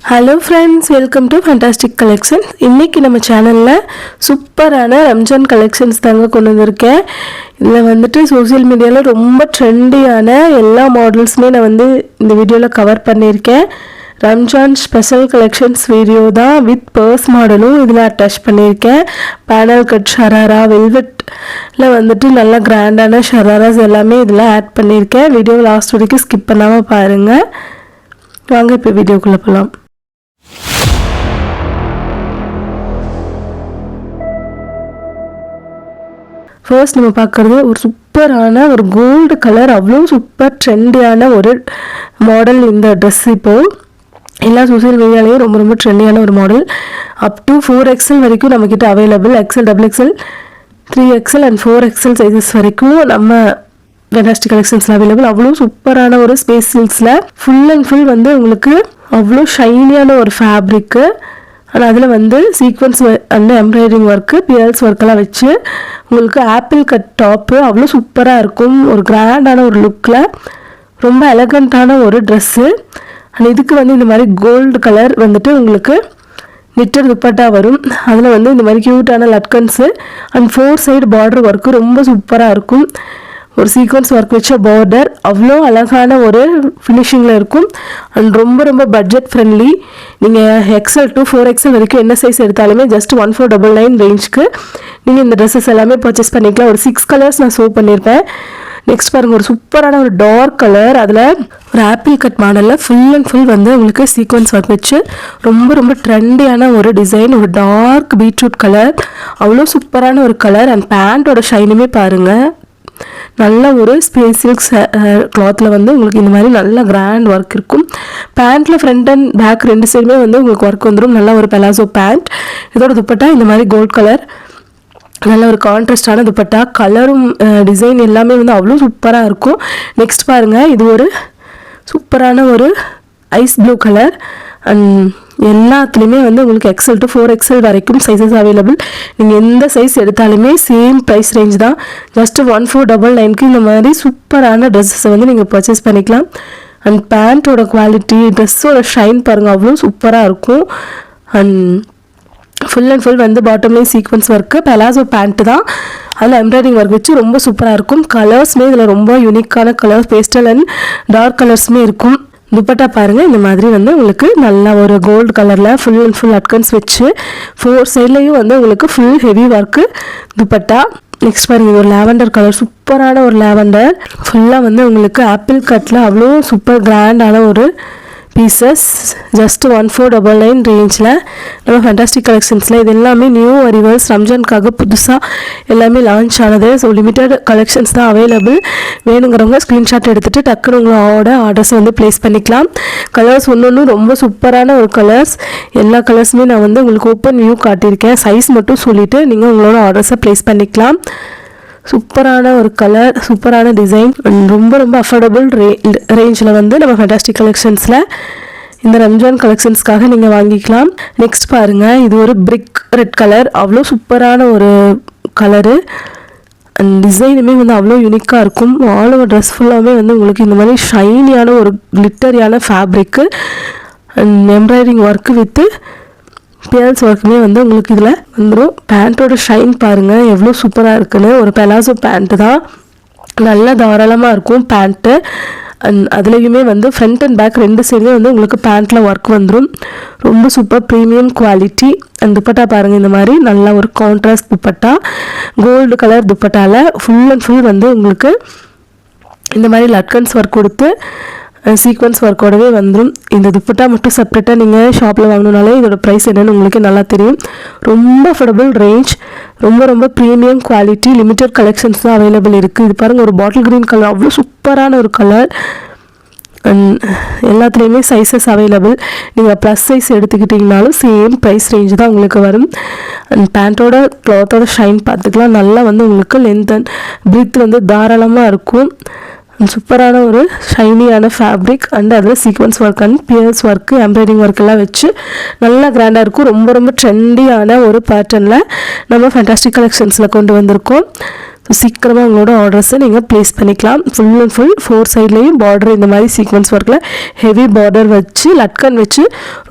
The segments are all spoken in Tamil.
Hello friends, welcome to fantastic collections. இன்றைக்கி நம்ம சேனலில் சூப்பரான ரம்ஜான் கலெக்ஷன்ஸ் தாங்க கொண்டு வந்திருக்கேன். இதில் வந்துட்டு சோசியல் மீடியாவில் ரொம்ப ட்ரெண்டியான எல்லா மாடல்ஸுமே நான் இந்த வீடியோவில் கவர் பண்ணியிருக்கேன். ரம்ஜான் ஸ்பெஷல் கலெக்ஷன்ஸ் வீடியோ தான், வித் பர்ஸ் மாடலும் இதில் அட்டாச் பண்ணியிருக்கேன். பேனல் கட் ஷராரா வெல்வெட்டில் நல்லா கிராண்டான ஷராராஸ் எல்லாமே இதில் ஆட் பண்ணியிருக்கேன். வீடியோ லாஸ்ட் வரைக்கும் ஸ்கிப் பண்ணாமல் பாருங்கள். வாங்க இப்போ வீடியோக்குள்ளே போகலாம். ஃபர்ஸ்ட் நம்ம பார்க்குறது ஒரு சூப்பரான ஒரு கோல்டு கலர், அவ்வளோ சூப்பர் ட்ரெண்டியான ஒரு மாடல். இந்த ட்ரெஸ் இப்போது எல்லா சோசியல் மீடியாலேயும் ரொம்ப ரொம்ப ட்ரெண்டியான ஒரு மாடல். அப் டு 4XL வரைக்கும் நம்மக்கிட்ட available. XL, XXL, 3XL and 4XL sizes வரைக்கும் நம்ம ஃபேண்டாஸ்டிக் கலெக்ஷன்ஸில் அவைலபிள். அவ்வளோ சூப்பரான ஒரு ஸ்பேஸ் சில்க்ஸில் ஃபுல் அண்ட் ஃபுல் உங்களுக்கு அவ்வளோ ஷைனியான ஒரு ஃபேப்ரிக்கு. ஆனால் அதில் sequins and embroidering work, pearls ஒர்க்கெல்லாம் வச்சு உங்களுக்கு ஆப்பிள் கட் டாப்பு அவ்வளோ சூப்பராக இருக்கும். ஒரு கிராண்டான ஒரு லுக்கில் ரொம்ப எலகண்ட்டான ஒரு ட்ரெஸ்ஸு. அண்ட் இதுக்கு இந்த மாதிரி கோல்டு கலர் உங்களுக்கு நிட்டர் துப்பட்டா வரும். அதில் இந்த மாதிரி க்யூட்டான லட்கன்ஸு அண்ட் 4 சைடு பார்டர் ஒர்க்கு ரொம்ப சூப்பராக இருக்கும். ஒரு சீக்வன்ஸ் ஒர்க் வச்ச பார்டர் அவ்வளோ அழகான ஒரு ஃபினிஷிங்கில் இருக்கும். அண்ட் ரொம்ப ரொம்ப பட்ஜெட் ஃப்ரெண்ட்லி. நீங்கள் XL to 4XL வரைக்கும் என்ன சைஸ் எடுத்தாலுமே ஜஸ்ட் 1499 ரேஞ்சுக்கு நீங்கள் இந்த ட்ரெஸ்ஸஸ் எல்லாமே பர்ச்சேஸ் பண்ணிக்கலாம். ஒரு 6 கலர்ஸ் நான் ஷோ பண்ணியிருப்பேன். நெக்ஸ்ட் பாருங்கள், ஒரு சூப்பரான ஒரு டார்க் கலர், அதில் ஒரு ஆப்பிள் கட் மாடலில் ஃபுல் அண்ட் ஃபுல் உங்களுக்கு சீக்வன்ஸ் ஒர்க் வச்சு ரொம்ப ரொம்ப ட்ரெண்டியான ஒரு டிசைன். ஒரு டார்க் பீட்ரூட் கலர், அவ்வளோ சூப்பரான ஒரு கலர். அண்ட் பேண்ட்டோட ஷைனுமே பாருங்கள், நல்ல ஒரு ஸ்பேஸ் சில்க்ஸ் கிளாத்தில் உங்களுக்கு இந்த மாதிரி நல்ல கிராண்ட் ஒர்க் இருக்கும். பேண்ட்டில் ஃப்ரண்ட் அண்ட் பேக் ரெண்டு சைடுமே உங்களுக்கு ஒர்க் வந்துடும். நல்ல ஒரு பெலாசோ பேண்ட். இதோட துப்பட்டா இந்த மாதிரி கோல்ட் கலர், நல்ல ஒரு கான்ட்ராஸ்டான துப்பட்டா. கலரும் டிசைன் எல்லாமே அவ்வளோ சூப்பராக இருக்கும். நெக்ஸ்ட் பாருங்கள், இது ஒரு சூப்பரான ஒரு ஐஸ் ப்ளூ கலர். அண்ட் எல்லாத்துலேயுமே உங்களுக்கு XL to 4XL வரைக்கும் சைஸஸ் அவைலபிள். நீங்கள் எந்த சைஸ் எடுத்தாலுமே சேம் ப்ரைஸ் ரேஞ்ச் தான். ஜஸ்ட் 1499க்கு இந்த மாதிரி சூப்பரான ட்ரெஸ்ஸஸை நீங்கள் பர்ச்சேஸ் பண்ணிக்கலாம். அண்ட் பேண்ட்டோட குவாலிட்டி, ட்ரெஸ்ஸோட ஷைன் பாருங்கள், அவ்வளோ சூப்பராக இருக்கும். அண்ட் ஃபுல் அண்ட் ஃபுல் பாட்டம்லேயும் சீக்வன்ஸ் ஒர்க்கு, பெலாசோ பேண்ட்டு தான். அதில் எம்ப்ராய்டிங் ஒர்க் வச்சு ரொம்ப சூப்பராக இருக்கும். கலர்ஸுமே இதில் ரொம்ப யூனிக்கான கலர்ஸ், பேஸ்டல் அண்ட் டார்க் கலர்ஸுமே இருக்கும். துப்பட்டா பாருங்கள், இந்த மாதிரி உங்களுக்கு நல்ல ஒரு கோல்டு கலரில் ஃபுல் அண்ட் ஃபுல் அட்கன்ஸ் வச்சு 4 சைட்லேயும் உங்களுக்கு full heavy work dupatta. Next பாருங்கள், இது ஒரு லாவெண்டர் கலர், சூப்பரான ஒரு லாவெண்டர். ஃபுல்லாக உங்களுக்கு ஆப்பிள் கட்டில் அவ்வளோ சூப்பர் கிராண்டான ஒரு பீசஸ். ஜஸ்ட் 1499 ரேஞ்சில் நம்ம ஃபேண்டாஸ்டிக் கலெக்ஷன்ஸில் இது எல்லாமே நியூ அரைவல்ஸ், ரம்ஜானுக்காக புதுசாக எல்லாமே லான்ச் ஆனது. ஸோ லிமிட்டட் கலெக்ஷன்ஸ் தான் அவைலபிள். வேணுங்கிறவங்க ஸ்க்ரீன்ஷாட் எடுத்துகிட்டு டக்குன்னு உங்களோட ஆர்டர்ஸ் ப்ளேஸ் பண்ணிக்கலாம். கலர்ஸ் ஒன்று ரொம்ப சூப்பரான ஒரு கலர்ஸ். எல்லா கலர்ஸுமே நான் உங்களுக்கு ஓப்பன் வியூ காட்டியிருக்கேன். சைஸ் மட்டும் சொல்லிவிட்டு நீங்கள் உங்களோட ஆர்டர்ஸை ப்ளேஸ் பண்ணிக்கலாம். சூப்பரான ஒரு கலர், சூப்பரான டிசைன், ரொம்ப ரொம்ப அஃபோர்டபுள் ரேஞ்சில் நம்ம ஃபேண்டாஸ்டிக் கலெக்ஷன்ஸில் இந்த ரம்ஜான் கலெக்ஷன்ஸ்க்காக நீங்கள் வாங்கிக்கலாம். நெக்ஸ்ட் பாருங்கள், இது ஒரு பிரிக் ரெட் கலர், அவ்வளோ சூப்பரான ஒரு கலரு. அண்ட் டிசைனுமே அவ்வளோ யூனிக்காக இருக்கும். ஆல் ஓவர் ட்ரெஸ் ஃபுல்லாகவே உங்களுக்கு இந்த மாதிரி ஷைனியான ஒரு கிளிட்டரியான fabric and embroidering work with pearls ஒர்க்குமே உங்களுக்கு இதில் வந்துடும். பேண்ட்டோட ஷைன் பாருங்கள் எவ்வளோ சூப்பராக இருக்குன்னு. ஒரு பெலாசோ பேண்ட்டு தான், நல்லா தாராளமாக இருக்கும் பேண்ட்டு. அண்ட் அதுலேயுமே ஃப்ரண்ட் அண்ட் பேக் ரெண்டு சைடுமே உங்களுக்கு பேண்ட்டில் ஒர்க் வந்துடும். ரொம்ப சூப்பர் ப்ரீமியம் குவாலிட்டி. அந்த துப்பட்டா பாருங்கள், இந்த மாதிரி நல்ல ஒரு கான்ட்ராஸ்ட் துப்பட்டா, கோல்டு கலர் துப்பட்டாவில் ஃபுல் அண்ட் ஃபுல் உங்களுக்கு இந்த மாதிரி லட்கன்ஸ் ஒர்க் கொடுத்து சீக்வன்ஸ் ஒர்க்கோடவே வந்துடும். இந்த துப்பட்டா மட்டும் செப்பரேட்டாக நீங்கள் ஷாப்பில் வாங்கினாலே இதோட ப்ரைஸ் என்னென்னு உங்களுக்கு நல்லா தெரியும். ரொம்ப அஃபோர்டபுள் ரேஞ்ச், ரொம்ப ரொம்ப ப்ரீமியம் குவாலிட்டி, லிமிட்டட் கலெக்ஷன்ஸ் தான் அவைலபிள் இருக்குது. இது பாருங்கள், ஒரு பாட்டில் க்ரீன் கலர், அவ்வளோ சூப்பரான ஒரு கலர். அண்ட் எல்லாத்துலேயுமே சைஸஸ் அவைலபிள். நீங்கள் ப்ளஸ் சைஸ் எடுத்துக்கிட்டிங்கனாலும் சேம் ப்ரைஸ் ரேஞ்ச் தான் உங்களுக்கு வரும். அண்ட் பேண்ட்டோட க்ளாத்தோட ஷைன் பார்த்துக்கலாம். நல்லா உங்களுக்கு லென்த் அண்ட் பிரித் தாராளமாக இருக்கும். சூப்பரான ஒரு ஷைனியான ஃபேப்ரிக் அண்ட் அதில் sequins work and pearls work, embroidering work எல்லாம் வச்சு நல்லா கிராண்டாக இருக்கும். ரொம்ப ரொம்ப ட்ரெண்டியான ஒரு பேட்டர்னில் நம்ம ஃபேண்டாஸ்டிக் கலெக்ஷன்ஸில் கொண்டு வந்திருக்கோம். ஸோ சீக்கிரமாக உங்களோட ஆர்டர்ஸை நீங்கள் ப்ளேஸ் பண்ணிக்கலாம். ஃபுல் அண்ட் ஃபுல் 4 சைட்லேயும் பார்டர் இந்த மாதிரி சீக்வன்ஸ் ஒர்க்கில் ஹெவி பார்டர் வச்சு லட்கன் வச்சு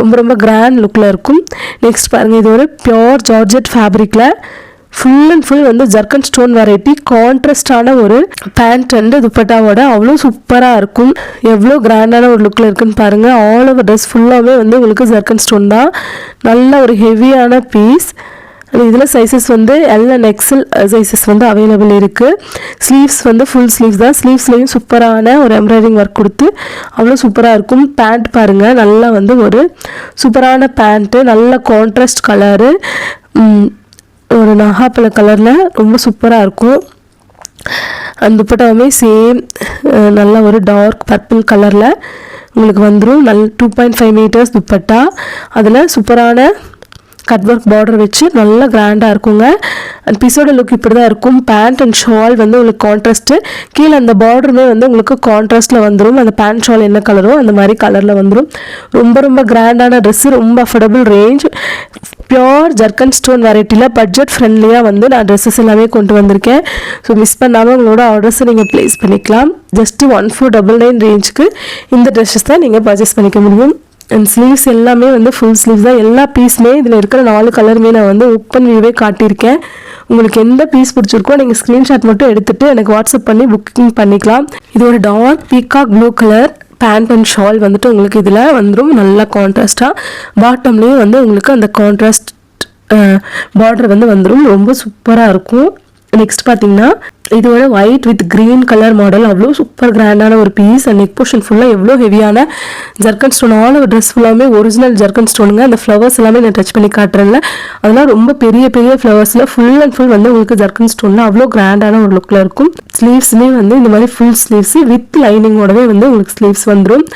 ரொம்ப ரொம்ப கிராண்ட் லுக்கில் இருக்கும். நெக்ஸ்ட் பாருங்கள், இது ஒரு பியோர் ஜார்ஜெட் ஃபேப்ரிக்கில் ஃபுல் அண்ட் ஃபுல் வந்து ஜர்க்கன் ஸ்டோன் வெரைட்டி கான்ட்ராஸ்டான ஒரு பேண்ட் அண்ட் துப்பட்டாவோட அவ்வளோ சூப்பராக இருக்கும். எவ்வளோ கிராண்டான ஒரு லுக்கில் இருக்குன்னு பாருங்கள். ஆல் ஓவர் ட்ரெஸ் ஃபுல்லாகவே வந்து உங்களுக்கு ஜர்க்கன் ஸ்டோன் தான். நல்ல ஒரு ஹெவியான பீஸ். இதில் சைஸஸ் வந்து எல் அண்ட் எக்ஸல் சைஸஸ் வந்து அவைலபிள் இருக்குது. ஸ்லீவ்ஸ் வந்து ஃபுல் ஸ்லீவ்ஸ் தான். ஸ்லீவ்ஸ்லேயும் சூப்பரான ஒரு எம்ப்ராய்டிங் ஒர்க் கொடுத்து அவ்வளோ சூப்பராக இருக்கும். பேண்ட் பாருங்கள், நல்லா வந்து ஒரு சூப்பரான பேண்ட்டு, நல்ல கான்ட்ராஸ்ட் கலரு, ஒரு நகாப்பழ கலரில் ரொம்ப சூப்பராக இருக்கும். அந்த துப்பட்டாவுமே சேம் நல்ல ஒரு டார்க் பர்பிள் கலரில் உங்களுக்கு வந்துடும். 2.5 மீட்டர்ஸ் துப்பட்டா. அதில் சூப்பரான கட் ஒர்க் பார்டர் வச்சு நல்லா கிராண்டாக இருக்குங்க. அண்ட் பீஸோட லுக் இப்படி தான் இருக்கும். பேண்ட் அண்ட் ஷால் வந்து உங்களுக்கு கான்ட்ராஸ்ட்டு, கீழே அந்த பார்டருமே வந்து உங்களுக்கு கான்ட்ராஸ்ட்டில் வந்துடும். அந்த பேண்ட் ஷால் என்ன கலரோ அந்த மாதிரி கலரில் வந்துடும். ரொம்ப ரொம்ப கிராண்டான ட்ரெஸ்ஸு, ரொம்ப affordable range. Pure ஜர்க்கன் stone வெரைட்டியில் budget ஃப்ரெண்ட்லியாக வந்து நான் ட்ரெஸ்ஸஸ் எல்லாமே கொண்டு வந்திருக்கேன். ஸோ மிஸ் பண்ணாமல் உங்களோட ஆர்டர்ஸை நீங்கள் ப்ளேஸ் பண்ணிக்கலாம். ஜஸ்ட்டு 1499 ரேஞ்சுக்கு இந்த ட்ரெஸ்ஸஸ் தான் நீங்கள் பர்ச்சேஸ் பண்ணிக்க முடியும். அண்ட் ஸ்லீவ்ஸ் எல்லாமே வந்து ஃபுல் ஸ்லீவ்ஸ் தான். எல்லா பீஸுமே இதில் இருக்கிற 4 கலருமே நான் வந்து ஓப்பன் வியூவே காட்டியிருக்கேன். உங்களுக்கு எந்த பீஸ் பிடிச்சிருக்கோ நீங்கள் ஸ்க்ரீன்ஷாட் மட்டும் எடுத்துகிட்டு எனக்கு வாட்ஸ்அப் பண்ணி புக்கிங் பண்ணிக்கலாம். இது ஒரு dark peacock blue colour pant and shawl வந்துட்டு உங்களுக்கு இதில் வந்துடும். நல்லா கான்ட்ராஸ்டாக பாட்டம்லேயும் வந்து உங்களுக்கு அந்த கான்ட்ராஸ்ட் பார்டர் வந்து வந்துடும். ரொம்ப சூப்பராக இருக்கும். நெக்ஸ்ட் பார்த்தீங்கன்னா இது ஒரு white with green colour model. அவ்வளோ சூப்பர் கிராண்டான ஒரு பீஸ். அண்ட் நெக் போர்ஷன் ஃபுல்லாக எவ்வளோ ஹெவியான ஜர்க்கன் ஸ்டோன். ஆல் ஒரு ட்ரெஸ் ஃபுல்லாமே ஒரிஜினல் ஜர்க்கன் ஸ்டோனுங்க. அந்த ஃப்ளவர்ஸ் எல்லாமே நான் டச் பண்ணி காட்டுறேன்ல, அதெல்லாம் ரொம்ப பெரிய பெரிய ஃப்ளவர்ஸில் ஃபுல் அண்ட் ஃபுல் வந்து உங்களுக்கு ஜர்க்கன் ஸ்டோனில் அவ்வளோ கிராண்டான ஒரு லுக்கில் இருக்கும். ஸ்லீவ்ஸுமே வந்து இந்த மாதிரி ஃபுல் ஸ்லீவ்ஸு வித் லைனிங்கோடவே வந்து உங்களுக்கு ஸ்லீவ்ஸ் வந்துடும்.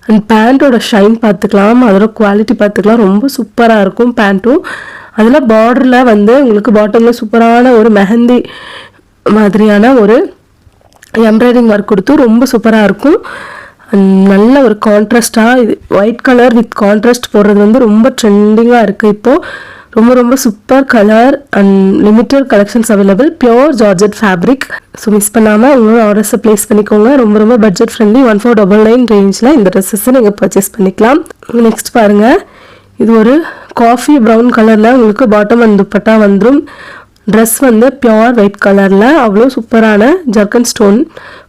அண்ட் பேண்ட்டோட ஷைன் பார்த்துக்கலாம், அதோட குவாலிட்டி பார்த்துக்கலாம். ரொம்ப சூப்பராக இருக்கும் பேண்ட்டும். அதில் பார்டரில் வந்து உங்களுக்கு பாட்டமில் சூப்பரான ஒரு மெஹந்தி மாதிரியான ஒரு எம்ப்ராய்டிங் ஒர்க் கொடுத்து ரொம்ப சூப்பராக இருக்கும். நல்ல ஒரு கான்ட்ராஸ்டாக இது ஒயிட் கலர் வித் கான்ட்ராஸ்ட் போடுறது வந்து ரொம்ப ட்ரெண்டிங்காக இருக்குது இப்போது. ரொம்ப ரொம்ப super colour and limited collections available. Pure georgette fabric. So miss பண்ணாமல் உங்களோட ஆர்டர்ஸை ப்ளேஸ் பண்ணிக்கோங்க. ரொம்ப ரொம்ப பட்ஜெட் ஃப்ரெண்ட்லி 1499 ரேஞ்சில் இந்த ட்ரெஸ்ஸஸை நீங்கள் பர்ச்சேஸ் பண்ணிக்கலாம். நெக்ஸ்ட் பாருங்கள், இது ஒரு காஃபி ப்ரௌன் கலரில் உங்களுக்கு பாட்டம் அண்ட் துப்பட்டா வந்துடும். ட்ரெஸ் வந்து பியோர் ஒயிட் கலரில் அவ்வளோ சூப்பரான zircon stone,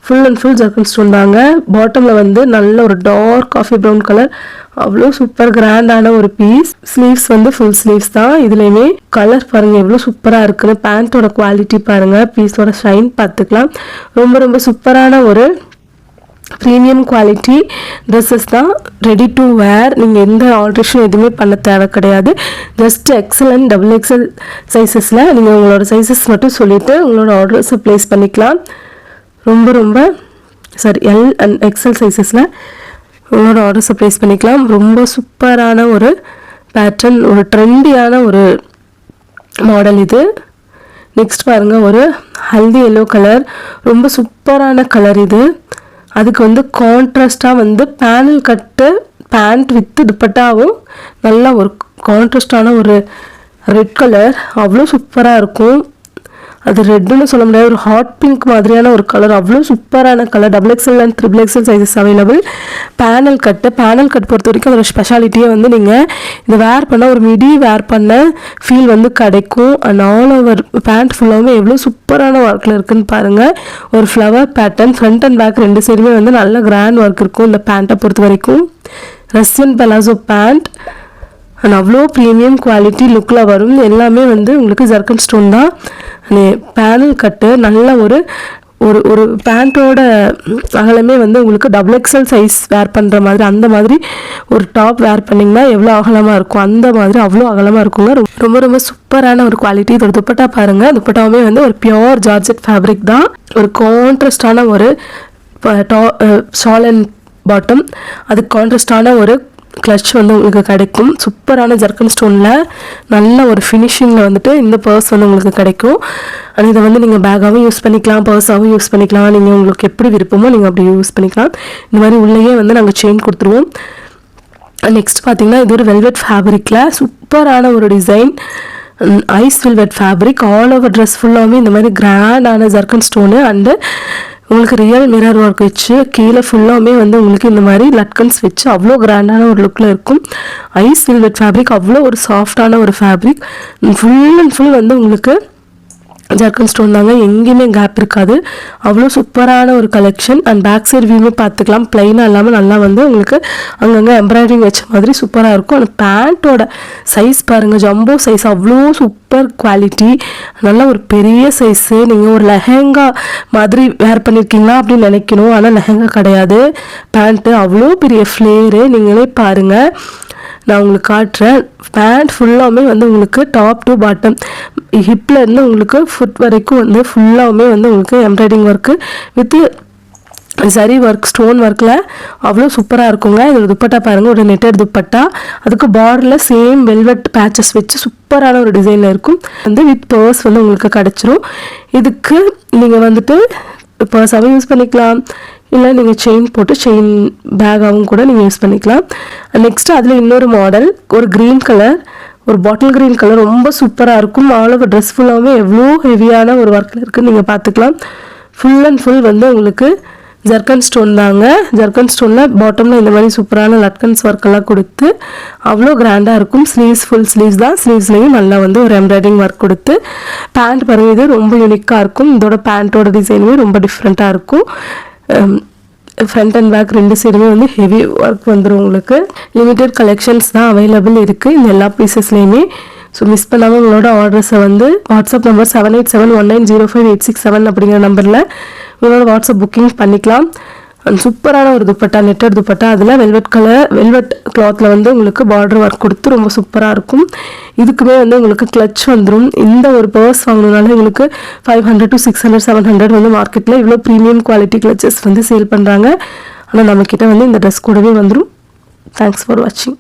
full and full zircon stone தாங்க. பாட்டமில் வந்து நல்ல ஒரு டார்க் காஃபி ப்ரௌன் கலர், அவ்வளோ சூப்பர் கிராண்டான ஒரு பீஸ். ஸ்லீவ்ஸ் வந்து ஃபுல் ஸ்லீவ்ஸ் தான். இதுலேயுமே கலர் பாருங்கள் எவ்வளோ சூப்பராக இருக்குன்னு. பேண்ட்டோட குவாலிட்டி பாருங்கள், பீஸோட ஷைன் பார்த்துக்கலாம். ரொம்ப ரொம்ப சூப்பரான ஒரு ப்ரீமியம் குவாலிட்டி ட்ரெஸ்ஸஸ் தான். Ready to wear. நீங்கள் எந்த ஆல்ட்ரேஷன் எதுவுமே பண்ண தேவை கிடையாது. Just XL and double XL சைஸஸில் நீங்கள் உங்களோட சைஸஸ் மட்டும் சொல்லிவிட்டு உங்களோட ஆர்டர்ஸை ப்ளேஸ் பண்ணிக்கலாம். ரொம்ப ரொம்ப எல் அண்ட் எக்ஸல் சைஸஸில் உங்களோட ஆர்டர்ஸை ப்ளேஸ் பண்ணிக்கலாம். ரொம்ப சூப்பரான ஒரு பேட்டர்ன், ஒரு ட்ரெண்டியான ஒரு மாடல் இது. நெக்ஸ்ட் பாருங்கள், ஒரு ஹல்தி எல்லோ கலர், ரொம்ப சூப்பரான கலர் இது. அதுக்கு வந்து கான்ட்ராஸ்டாக வந்து பேனல் கட்டு பேண்ட் வித்து துப்பட்டாவும் நல்லா ஒரு கான்ட்ராஸ்டான ஒரு ரெட் கலர், அவ்வளோ சூப்பராக இருக்கும். அது ரெட்டுன்னு சொல்ல முடியாது, ஒரு ஹாட் பிங்க் மாதிரியான ஒரு கலர், அவ்வளோ சூப்பரான colour. Double XL and triple XL sizes available. Panel cut பொறுத்த வரைக்கும் அதோட ஸ்பெஷாலிட்டியே வந்து நீங்கள் இதை வேர் பண்ண ஒரு மிடி வேர் பண்ண ஃபீல் வந்து கிடைக்கும். அண்ட் ஆல் ஓவர் பேண்ட் ஃபுல்லாகவே எவ்வளோ சூப்பரான ஒர்க்கில் இருக்குதுன்னு பாருங்கள். ஒரு flower pattern front and back 2 சைடுமே வந்து நல்ல கிராண்ட் ஒர்க் இருக்கும் இந்த பேண்ட்டை பொறுத்த வரைக்கும். ரஷ்யன் பலாசோ பேண்ட் அண்ட் அவ்வளோ ப்ரீமியம் குவாலிட்டி லுக்கில் வரும். எல்லாமே வந்து உங்களுக்கு ஜர்க்கன் ஸ்டோன் தான். பேனல் கட்டு நல்ல ஒரு ஒரு ஒரு பேண்ட்டோட அகலமே வந்து உங்களுக்கு டபுள் எக்ஸ்எல் சைஸ் வேர் பண்ணுற மாதிரி, அந்த மாதிரி ஒரு டாப் வேர் பண்ணிங்கன்னா எவ்வளோ அகலமாக இருக்கும் அந்த மாதிரி அவ்வளோ அகலமாக இருக்குங்க. ரொம்ப ரொம்ப சூப்பரான ஒரு குவாலிட்டி. இதோட துப்பட்டா பாருங்கள். துப்பட்டாவுமே வந்து ஒரு பியோர் ஜார்ஜெட் ஃபேப்ரிக் தான். ஒரு கான்ட்ராஸ்டான ஒரு ஷால் அண்ட் பாட்டம், அதுக்கு கான்ட்ராஸ்டான ஒரு கிளட்ச் வந்து உங்களுக்கு கிடைக்கும். சூப்பரான ஜர்க்கன் ஸ்டோனில் நல்ல ஒரு ஃபினிஷிங்கில் வந்துட்டு இந்த பர்ஸ் வந்து உங்களுக்கு கிடைக்கும். அண்ட் இதை வந்து நீங்கள் பேக்காகவும் யூஸ் பண்ணிக்கலாம், பர்ஸாகவும் யூஸ் பண்ணிக்கலாம். நீங்கள் உங்களுக்கு எப்படி விருப்பமோ நீங்கள் அப்படி யூஸ் பண்ணிக்கலாம். இந்த மாதிரி உள்ளேயே வந்து நாங்கள் செயின் கொடுத்துருவோம். நெக்ஸ்ட் பார்த்தீங்கன்னா இது ஒரு வெல்வெட் ஃபேப்ரிக்கில் சூப்பரான ஒரு design. Ice velvet fabric. All over dress ஃபுல்லாகவே இந்த மாதிரி கிராண்டான ஜர்க்கன் ஸ்டோனு அண்டு உங்களுக்கு ரியல் மிரர் ஒர்க் வச்சு கீழே ஃபுல்லாமே வந்து உங்களுக்கு இந்த மாதிரி லட்கன்ஸ் வச்சு அவ்வளோ கிராண்டான ஒரு லுக்கில் இருக்கும். ஐஸ் வெல்வெட் ஃபேப்ரிக் அவ்வளோ ஒரு சாஃப்டான ஒரு ஃபேப்ரிக். ஃபுல் அண்ட் ஃபுல் வந்து உங்களுக்கு ஜர்க்கன் ஸ்டோன் தாங்க, எங்கேயுமே கேப் இருக்காது. அவ்வளோ சூப்பரான ஒரு கலெக்ஷன். அண்ட் பேக் சைட் வியூமே பார்த்துக்கலாம், பிளைனாக இல்லாமல் நல்லா வந்து உங்களுக்கு அங்கங்கே எம்ப்ராய்டரிங் வச்ச மாதிரி சூப்பராக இருக்கும். அந்த பேண்ட்டோட சைஸ் பாருங்கள், ஜம்போ சைஸ், அவ்வளோ சூப்பர் குவாலிட்டி, நல்லா ஒரு பெரிய சைஸு. நீங்கள் ஒரு லெஹங்கா மாதிரி வேர் பண்ணியிருக்கீங்களா அப்படின்னு நினைக்கணும், ஆனால் லெஹங்கா கிடையாது. பேண்ட்டு அவ்வளோ பெரிய ஃப்ளேரு, நீங்களே பாருங்கள். நான் உங்களுக்கு காட்டுறேன். பேண்ட் ஃபுல்லாகவே வந்து உங்களுக்கு டாப் டு பாட்டம் ஹிப்பில் இருந்து உங்களுக்கு ஃபுட் வரைக்கும் வந்து ஃபுல்லாகவே வந்து உங்களுக்கு எம்ப்ராய்டிங் ஒர்க்கு வித்து சரி ஒர்க், ஸ்டோன் ஒர்க்கில் அவ்வளோ சூப்பராக இருக்குங்க. இது துப்பட்டா பாருங்கள், ஒரு நெட்டட் துப்பட்டா, அதுக்கு பார்டரில் சேம் வெல்வெட் பேச்சஸ் வச்சு சூப்பரான ஒரு டிசைனில் இருக்கும். வந்து வித் பர்ஸ் வந்து உங்களுக்கு கிடச்சிரும். இதுக்கு நீங்கள் வந்துட்டு பர்ஸாகவும் யூஸ் பண்ணிக்கலாம், இல்லை நீங்கள் செயின் போட்டு செயின் பேக்காகவும் கூட நீங்கள் யூஸ் பண்ணிக்கலாம். நெக்ஸ்ட்டு அதில் இன்னொரு மாடல், ஒரு க்ரீன் கலர், ஒரு பாட்டில் க்ரீன் கலர், ரொம்ப சூப்பராக இருக்கும். ஆல் ஓவர் ட்ரெஸ் ஃபுல்லாகவே எவ்வளோ ஹெவியான ஒரு ஒர்க்கில் இருக்குதுன்னு நீங்கள் பார்த்துக்கலாம். ஃபுல் அண்ட் ஃபுல் வந்து உங்களுக்கு ஜர்க்கன் ஸ்டோன் தாங்க. ஜர்க்கன் ஸ்டோனில் பாட்டமில் இந்த மாதிரி சூப்பரான லட்கன்ஸ் ஒர்க்கெல்லாம் கொடுத்து அவ்வளோ கிராண்டாக இருக்கும். ஸ்லீவ்ஸ் ஃபுல் ஸ்லீவ்ஸ் தான், ஸ்லீவ்ஸ்லேயும் நல்லா வந்து ஒரு எம்ப்ராய்டிங் ஒர்க் கொடுத்து பேண்ட் பாருங்கள், இது ரொம்ப யூனிக்காக இருக்கும். இதோட பேண்ட்டோட டிசைனுமே ரொம்ப டிஃப்ரெண்ட்டாக இருக்கும். ஃப்ரண்ட் அண்ட் பேக் ரெண்டு சைடுமே வந்து ஹெவி ஒர்க் வந்துடும். உங்களுக்கு லிமிட்டட் கலெக்ஷன்ஸ் தான் அவைலபிள் இருக்குது இந்த எல்லா பீசஸ்லேயுமே. ஸோ மிஸ் பண்ணாமல் உங்களோட ஆர்டர்ஸை வந்து வாட்ஸ்அப் நம்பர் 7871905867 அப்படிங்கிற நம்பரில் உங்களோட வாட்ஸ்அப் புக்கிங் பண்ணிக்கலாம். அண்ட் சூப்பரான ஒரு துப்பட்டா, நெட்டட் துப்பட்டா, அதில் வெல்வெட் கிளாத்தில் வந்து உங்களுக்கு பார்டர் ஒர்க் கொடுத்து ரொம்ப சூப்பராக இருக்கும். இதுக்குமே வந்து உங்களுக்கு கிளச் வந்துடும். இந்த ஒரு பர்ஸ் வாங்கணுனால உங்களுக்கு 500 to 600 700 வந்து மார்க்கெட்டில் இவ்வளோ ப்ரீமியம் குவாலிட்டி கிளச்சஸ் வந்து சேல் பண்ணுறாங்க. ஆனால் நம்மக்கிட்ட வந்து இந்த ட்ரெஸ் கூடவே வந்துடும். தேங்க்ஸ் ஃபார் வாட்சிங்.